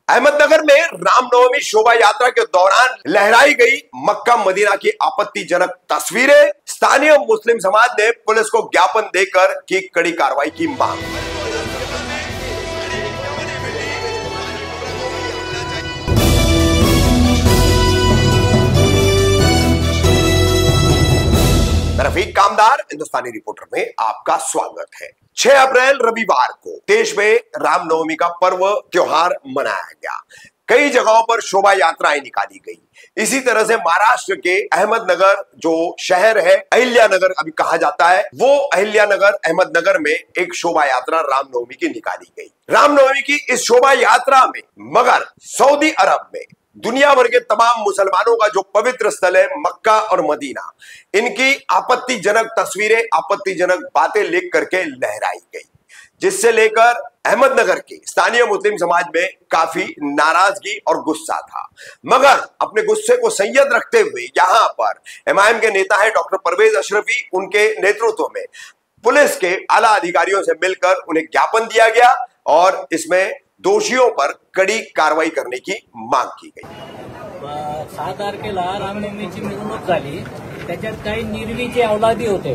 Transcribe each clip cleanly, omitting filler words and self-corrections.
अहमदनगर में रामनवमी शोभा यात्रा के दौरान लहराई गई मक्का मदीना की आपत्तिजनक तस्वीरें। स्थानीय मुस्लिम समाज ने पुलिस को ज्ञापन देकर की कड़ी कार्रवाई की मांग। रफीक कामदार हिंदुस्तानी रिपोर्टर में आपका स्वागत है। 6 अप्रैल रविवार को देश में रामनवमी का पर्व त्योहार मनाया गया। कई जगहों पर शोभा यात्राएं निकाली गई। इसी तरह से महाराष्ट्र के अहमदनगर जो शहर है, अहिल्यानगर अभी कहा जाता है, वो अहिल्यानगर अहमदनगर में एक शोभा यात्रा रामनवमी की निकाली गई। रामनवमी की इस शोभा यात्रा में मगर सऊदी अरब में दुनिया भर के तमाम मुसलमानों का जो पवित्र स्थल है मक्का और मदीना, इनकी आपत्तिजनक तस्वीरें, आपत्तिजनक बातें लिख करके लहराई गई, जिससे लेकर अहमदनगर के स्थानीय मुस्लिम समाज में काफी नाराजगी और गुस्सा था। मगर अपने गुस्से को संयत रखते हुए यहाँ पर एमआईएम के नेता है डॉक्टर परवेज अशरफी, उनके नेतृत्व में पुलिस के आला अधिकारियों से मिलकर उन्हें ज्ञापन दिया गया और इसमें दोषियों पर कड़ी कारवाई करने की मांग की गई। 7 तारखेला रामनवमीची मिरवणूक झाली। त्याच्यात काही निर्वीचे अवलादी होते।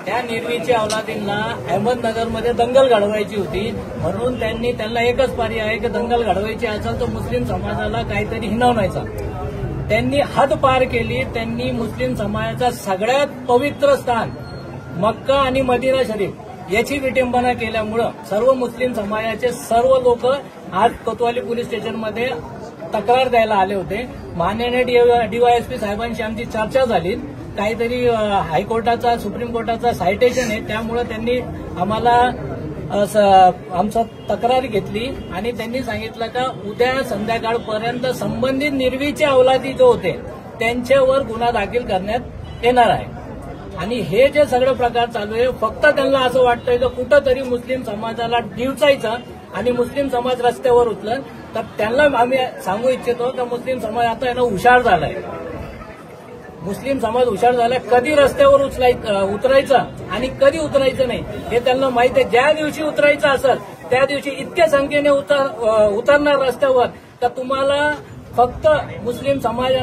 त्या निर्वीच्या अवलादींना अहमदनगरमध्ये दंगल घडवायची होती, म्हणून त्यांना एकच पर्याय आहे की दंगल घडवायची असेल तर मुस्लिम समाजाला काहीतरी हिणवण्याचा। त्यांनी हद पार केली। त्यांनी मुस्लिम समाजाचा सगळ्यात पवित्र स्थान मक्का आणि मदीना शरीफ याची विटंबना केल्यामुळे सर्व मुस्लिम समाजाचे सर्व लोक आज कोतवाली पोलीस स्टेशनमध्ये तक्रार द्यायला आले होते। माननीय डीवायएसपी साहेबांशी आमची चर्चा झाली। काहीतरी हायकोर्टाचा, सुप्रीम कोर्टाचा सायटेशन आहे, त्यामुळे त्यांनी आम्हाला आमचा तक्रार घेतली आणि त्यांनी सांगितलं का उद्या संध्याकाळपर्यंत संबंधित निर्वीचे अवलादी जो होते त्यांच्यावर गुन्हा दाखल करण्यात येणार आहे। आणि हे जे सगळे प्रकार चालू आहे, फक्त त्यांना असं वाटतंय की कुठंतरी मुस्लिम समाजाला डिवचायचं आणि मुस्लिम समाज रस्त्यावर उतरल, तर त्यांना आम्ही सांगू इच्छितो की मुस्लिम समाज आता आहे ना हुशार झालाय। मुस्लिम समाज हुशार झालाय, कधी रस्त्यावर उतरायचं आणि कधी उतरायचं नाही हे त्यांना माहित आहे। ज्या दिवशी उतरायचं असेल त्या दिवशी इतक्या संख्येने उतरणार रस्त्यावर तर तुम्हाला फक्त मुस्लिम समाज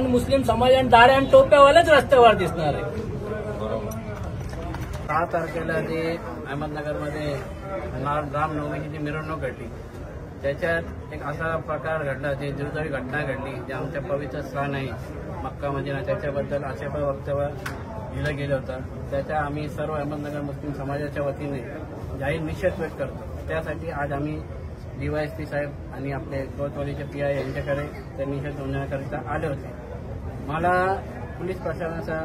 आणि दाढ्या आणि टोप्यावालेच रस्त्यावर दिसणार आहे। 6 तारखेला जे अहमदनगरमध्ये रामनवमीची जी मिरवणूक घडली, त्याच्यात एक असा प्रकार घडला, जी दुर्दैवी घटना घडली, जे आमच्या पवित्र स्थान आहे मक्का मदीना, त्याच्याबद्दल असे पण वक्तव्य दिलं गेलं होतं। त्याचा आम्ही सर्व अहमदनगर मुस्लिम समाजाच्या वतीने जाहीर निषेध व्यक्त करतो। त्यासाठी आज आम्ही डीवायएसपी साहेब आणि आपले कोतवालीचे पीआय यांच्याकडे ते निषेध नोंदवण्याकरिता आले होते। मला पोलीस प्रशासनाचा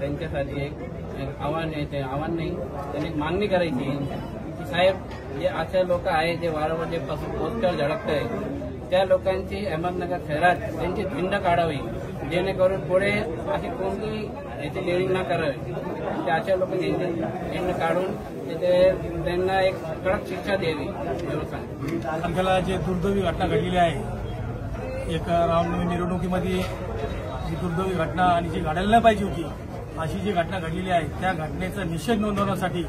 त्यांच्यासाठी एक आव्हान आहे, ते आव्हान नाही, त्यांनी एक मागणी करायची की साहेब, जे असे लोक आहेत जे वारंवार जे पोस्टर झळकत आहे, त्या लोकांची अहमदनगर शहरात त्यांची धिंड काढावी, जेणेकरून पुढे अशी कोणती याची लिडिंग न करावी। त्या अशा लोकांची धिंड काढून त्यांना एक कडक शिक्षा द्यावी। आपल्याला जे दुर्दैवी घटना घडलेली आहे, एक रामनवमी मिरवणुकीमध्ये जी दुर्दैवी घटना आणि जी घडायला नाही पाहिजे होती अशी जी घटना घडलेली आहे, त्या घटनेचा निषेध नोंदवण्यासाठी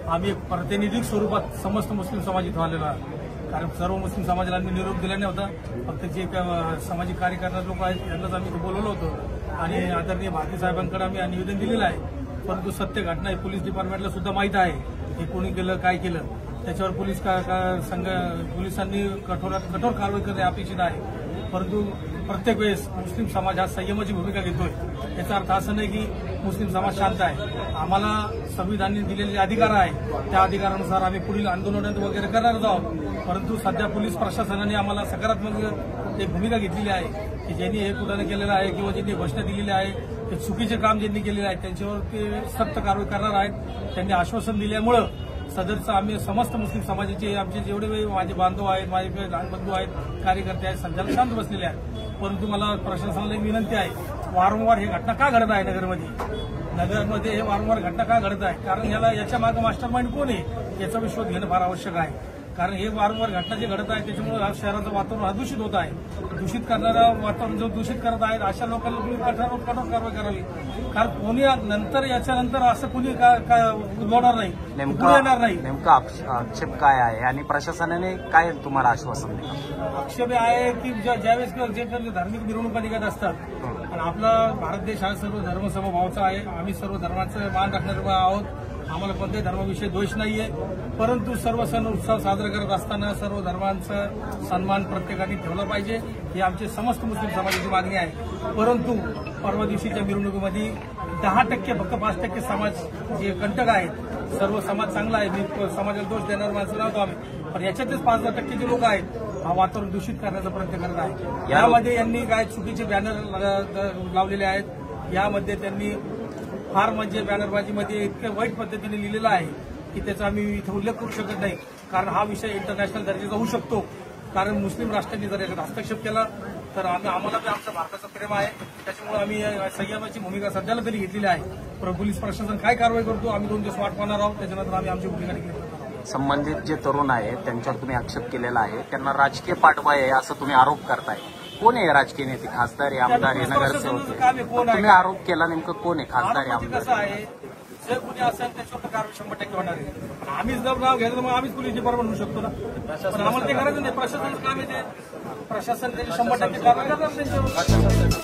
आम्ही एक प्रातिनिधिक स्वरूपात समस्त मुस्लिम समाज इथं आलेलो आहे। कारण सर्व मुस्लिम समाजाला आम्ही निरोप दिला नव्हता, फक्त जे सामाजिक कार्य करणारे लोक आहेत त्यांनाच आम्ही बोलवलं होतं आणि आदरणीय भारती साहेबांकडे आम्ही निवेदन दिलेलं आहे। परंतु सत्य घटना आहे, पोलीस डिपार्टमेंटला सुद्धा माहीत आहे की कोणी केलं, काय केलं, त्याच्यावर पोलिसांनी कठोरात कठोर कारवाई करणे अपेक्षित आहे। परंतु प्रत्येक वेळेस मुस्लिम समाज हा संयमाची भूमिका घेतोय। याचा अर्थ असं नाही की मुस्लिम समाज शांत आहे। आम्हाला संविधानाने दिलेले अधिकार आहे, त्या अधिकारानुसार आम्ही पुढील आंदोलन वगैरे करणार आहोत। परंतु सध्या पोलीस प्रशासनाने आम्हाला सकारात्मक एक भूमिका घेतलेली आहे की ज्यांनी हे पुढाकार केलेलं आहे किंवा ज्यांनी घोषणा दिलेली आहे, ते चुकीचे काम ज्यांनी केलेले आहे त्यांच्यावर ते सक्त कारवाई करणार आहेत। त्यांनी आश्वासन दिल्यामुळं सदरचं आम्ही समस्त मुस्लिम समाजाचे आमचे जेवढे माझे बांधव आहेत, माझे लहान बंधू आहेत, कार्यकर्ते आहेत, सध्याला शांत बसलेले आहेत। परंतु मला प्रशासनाला एक विनंती आहे, वारंवार हे घटना का घडत आहे नगरमध्ये हे वारंवार घटना का घडत आहे, कारण याच्या मागे मास्टर माइंड कोण आहे याचा विश्वास घेणं फार आवश्यक आहे। कारण हे वारंवार घटना जे घडत आहे त्याच्यामुळे हा शहराचं वातावरण दूषित होत आहे. दूषित करणारं वातावरण जो दूषित करत आहेत अशा लोकांना तुम्ही कठोर कारवाई करावी. कारण कोणी नंतर याच्यानंतर असं कोणी उद्भवणार नाही, पुढे येणार नाही. नेमका आक्षेप काय आहे आणि प्रशासनाने काय तुम्हाला आश्वासन दिलं? आक्षेप आहे की ज्यावेळेस जे धार्मिक मिरवणुका निघत असतात आणि आपला भारत देश हा सर्व धर्मसमभावाचा आहे. आम्ही सर्व धर्माचं मान राखणारे आहोत. आम्हाला कोणत्याही धर्माविषयी द्वेष नाहीये. परंतु सर्व सण उत्सव साजरे करत असताना सर्व धर्मांचा सन्मान प्रत्येकाने ठेवला पाहिजे ही आमची समस्त मुस्लिम समाजाची मागणी आहे. परंतु परवा दिवशीच्या मिरवणुकीमध्ये 10% फक्त 5% समाज जे कंटक आहेत. सर्व समाज चांगला आहे. मी समाजाला दोष देणार माणसं नव्हतो आम्ही, पण याच्यातच 5-10% जे लोक आहेत हा वातावरण दूषित करण्याचा प्रयत्न करत आहे. यामध्ये यांनी काय चुकीचे बॅनर लावलेले आहेत. यामध्ये त्यांनी फार म्हणजे बॅनरबाजीमध्ये इतक्या वाईट पद्धतीने लिहिलेलं आहे की त्याचा आम्ही इथे उल्लेख करू शकत नाही. कारण हा विषय इंटरनॅशनल दर्जाचा होऊ शकतो. कारण मुस्लिम राष्ट्रांनी जर याच्यात हस्तक्षेप केला तर आम्हाला बी आमच्या भारताचं प्रेम आहे. त्याच्यामुळे आम्ही संयमाची भूमिका सध्याला तरी घेतलेली आहे. पोलीस प्रशासन काय कारवाई करतो आम्ही 2 दिवस वाट पाहणार आहोत. त्याच्यानंतर आम्ही आमची भूमिका निघली. संबंधित जे तरुण आहेत त्यांच्यावर तुम्ही आक्षेप केलेला आहे, त्यांना राजकीय पाठबळ आहे असं तुम्ही आरोप करताय. कोण आहे राजकीय नेते? खासदार आहे, आमदार आहे, नगरसेवक? तुम्ही आरोप केला नेमकं कोण आहे? खासदार आहे, आमदार? कसं आहे जे कोणी असेल त्याच्यावर कारवाई 100% होणार आहे. आम्हीच जर नाव घेतलं तर मग आम्हीच पोलीस डिपार्टमेंट होऊ शकतो ना. पण आम्हाला ते करायचं नाही. प्रशासनाचं काम आहे ते. प्रशासन त्याची 100% कारवाई करणार त्यांच्यावर.